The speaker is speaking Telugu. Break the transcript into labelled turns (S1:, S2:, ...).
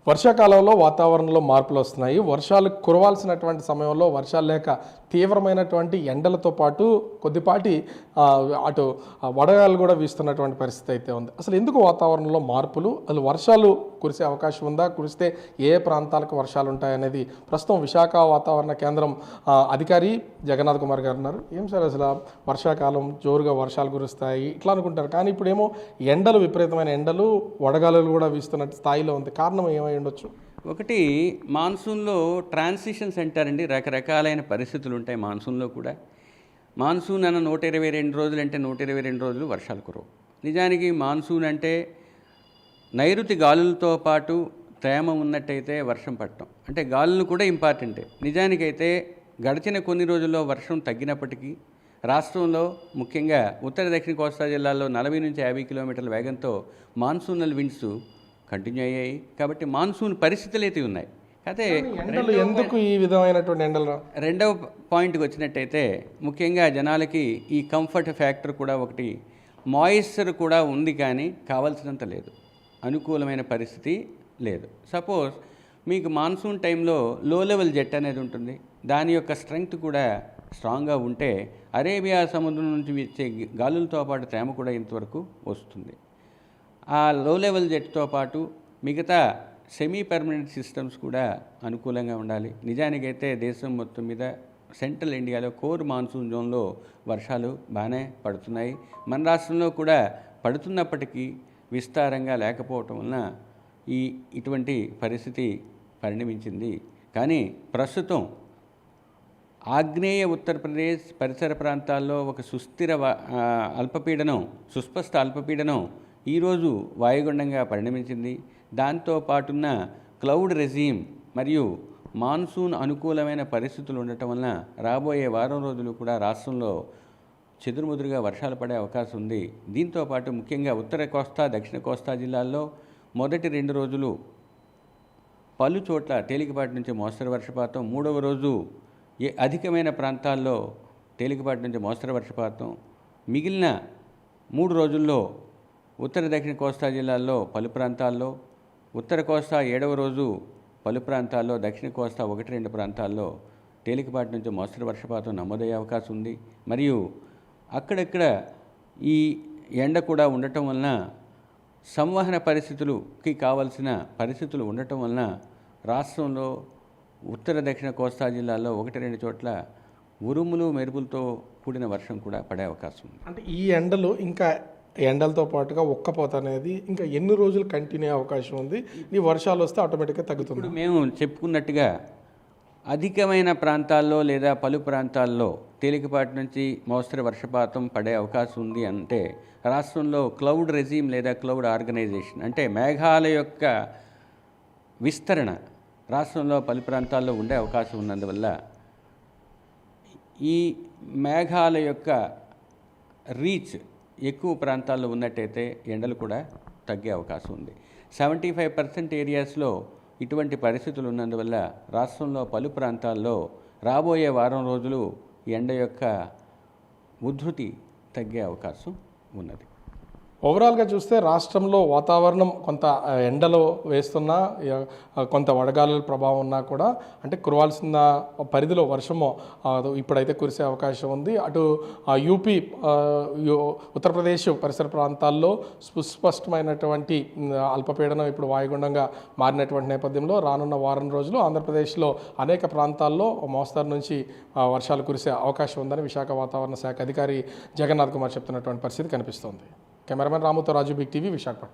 S1: వర్షాకాలంలో వాతావరణంలో మార్పులు వస్తున్నాయి. వర్షాలు కురవాల్సినటువంటి సమయంలో వర్షాలు లేక తీవ్రమైనటువంటి ఎండలతో పాటు కొద్దిపాటి అటు వడగాలు కూడా వీస్తున్నటువంటి పరిస్థితి అయితే ఉంది. అసలు ఎందుకు వాతావరణంలో మార్పులు, అసలు వర్షాలు కురిసే అవకాశం ఉందా, కురిస్తే ఏ ప్రాంతాలకు వర్షాలు ఉంటాయనేది ప్రస్తుతం విశాఖ వాతావరణ కేంద్రం అధికారి జగన్నాథ్ కుమార్ గారు ఉన్నారు. ఏం సార్, అసలు వర్షాకాలం జోరుగా వర్షాలు కురుస్తాయి ఇట్లా అనుకుంటారు, కానీ ఇప్పుడేమో ఎండలు, విపరీతమైన ఎండలు, వడగాలులు కూడా వీస్తున్న స్థాయిలో ఉంది. కారణం ఏమై ఉండొచ్చు?
S2: ఒకటి, మాన్సూన్లో ట్రాన్సిషన్స్ అంటారండి. రకరకాలైన పరిస్థితులు ఉంటాయి మాన్సూన్లో కూడా. మాన్సూన్ అన్న 122 రోజులు అంటే 122 రోజులు వర్షాలు కురవు. నిజానికి మాన్సూన్ అంటే నైరుతి గాలులతో పాటు తేమ ఉన్నట్టయితే వర్షం పడటం, అంటే గాలులు కూడా ఇంపార్టెంటే. నిజానికైతే గడిచిన కొన్ని రోజుల్లో వర్షం తగ్గినప్పటికీ రాష్ట్రంలో ముఖ్యంగా ఉత్తర దక్షిణ కోస్తా జిల్లాల్లో 40 నుంచి 50 కిలోమీటర్ల వేగంతో మాన్సూనల్ విండ్స్ కంటిన్యూ అయ్యాయి. కాబట్టి మాన్సూన్ పరిస్థితులు అయితే ఉన్నాయి. అయితే
S1: ఎందుకు ఈ విధమైనటువంటి ఎండలు?
S2: రెండవ పాయింట్కి వచ్చినట్టయితే ముఖ్యంగా జనాలకి ఈ కంఫర్ట్ ఫ్యాక్టర్ కూడా ఒకటి, మాయిశ్చర్ కూడా ఉంది కానీ కావాల్సినంత లేదు, అనుకూలమైన పరిస్థితి లేదు. సపోజ్ మీకు మాన్సూన్ టైంలో లో లెవెల్ జెట్ అనేది ఉంటుంది, దాని యొక్క స్ట్రెంగ్త్ కూడా స్ట్రాంగ్గా ఉంటే అరేబియా సముద్రం నుంచి వచ్చే గాలులతో పాటు తేమ కూడా ఇంతవరకు వస్తుంది. ఆ లో లెవెల్ జెట్తో పాటు మిగతా సెమీ పర్మనెంట్ సిస్టమ్స్ కూడా అనుకూలంగా ఉండాలి. నిజానికైతే దేశం మొత్తం మీద సెంట్రల్ ఇండియాలో కోర్ మాన్సూన్ జోన్లో వర్షాలు బాగానే పడుతున్నాయి. మన రాష్ట్రంలో కూడా పడుతున్నప్పటికీ విస్తారంగా లేకపోవటం వలన ఇటువంటి పరిస్థితి పరిణమించింది. కానీ ప్రస్తుతం ఆగ్నేయ ఉత్తరప్రదేశ్ పరిసర ప్రాంతాల్లో ఒక సుస్పష్ట అల్పపీడనం ఈరోజు వాయుగుండంగా పరిణమించింది. దాంతో పాటున్న క్లౌడ్ రెజీమ్ మరియు మాన్సూన్ అనుకూలమైన పరిస్థితులు ఉండటం వలన రాబోయే వారం రోజులు కూడా రాష్ట్రంలో చెదురుముదురుగా వర్షాలు పడే అవకాశం ఉంది. దీంతో పాటు ముఖ్యంగా ఉత్తర కోస్తా, దక్షిణ కోస్తా జిల్లాల్లో మొదటి 2 రోజులు పలు చోట్ల తేలికపాటి నుంచి మోస్తరు వర్షపాతం, 3వ రోజు అధికమైన ప్రాంతాల్లో తేలికపాటి నుంచి మోస్తరు వర్షపాతం, మిగిలిన 3 రోజుల్లో ఉత్తర దక్షిణ కోస్తా జిల్లాల్లో పలు ప్రాంతాల్లో, ఉత్తర కోస్తా 7వ రోజు పలు ప్రాంతాల్లో, దక్షిణ కోస్తా 1-2 ప్రాంతాల్లో తేలికపాటి నుంచి మోస్తరు వర్షపాతం నమోదయ్యే అవకాశం ఉంది. మరియు అక్కడక్కడ ఈ ఎండ కూడా ఉండటం వలన సంవహన పరిస్థితులకి కావలసిన పరిస్థితులు ఉండటం వలన రాష్ట్రంలో ఉత్తర దక్షిణ కోస్తా జిల్లాల్లో 1-2 చోట్ల ఉరుములు మెరుపులతో కూడిన వర్షం కూడా పడే అవకాశం ఉంది.
S1: అంటే ఈ ఎండలు ఇంకా ఎండలతో పాటుగా ఉక్కపోత అనేది ఇంకా ఎన్ని రోజులు కంటిన్యూ అయ్యే అవకాశం ఉంది? ఈ వర్షాలు వస్తే ఆటోమేటిక్గా తగ్గుతుంది.
S2: ఇప్పుడు మేము చెప్పుకున్నట్టుగా అధికమైన ప్రాంతాల్లో లేదా పలు ప్రాంతాల్లో తేలికపాటి నుంచి మోస్తరు వర్షపాతం పడే అవకాశం ఉంది. అంటే రాష్ట్రంలో క్లౌడ్ రెజీమ్ లేదా క్లౌడ్ ఆర్గనైజేషన్, అంటే మేఘాల యొక్క విస్తరణ రాష్ట్రంలో పలు ప్రాంతాల్లో ఉండే అవకాశం ఉన్నందువల్ల ఈ మేఘాల యొక్క రీచ్ ఎక్కువ ప్రాంతాల్లో ఉన్నట్టయితే ఎండలు కూడా తగ్గే అవకాశం ఉంది. 75% ఏరియాస్లో ఇటువంటి పరిస్థితులు ఉన్నందువల్ల రాష్ట్రంలో పలు ప్రాంతాల్లో రాబోయే వారం రోజులు ఎండ యొక్క ఉధృతి తగ్గే అవకాశం ఉన్నది.
S1: ఓవరాల్గా చూస్తే రాష్ట్రంలో వాతావరణం కొంత ఎండలో వేస్తున్నా, కొంత వడగాలుల ప్రభావం ఉన్నా కూడా, అంటే కురవాల్సిన పరిధిలో వర్షము ఇప్పుడైతే కురిసే అవకాశం ఉంది. అటు యూపీ, ఉత్తరప్రదేశ్ పరిసర ప్రాంతాల్లో సుస్పష్టమైనటువంటి అల్పపీడనం ఇప్పుడు వాయుగుండంగా మారినటువంటి నేపథ్యంలో రానున్న వారం రోజులు ఆంధ్రప్రదేశ్లో అనేక ప్రాంతాల్లో మోస్తరు నుంచి వర్షాలు కురిసే అవకాశం ఉందని విశాఖ వాతావరణ శాఖ అధికారి జగన్నాథ్ కుమార్ చెప్తున్నటువంటి పరిస్థితి కనిపిస్తోంది. కెమెరామెన్ రాముతో రాజు, బిగ్ టీవీ, విశాఖపట్నం.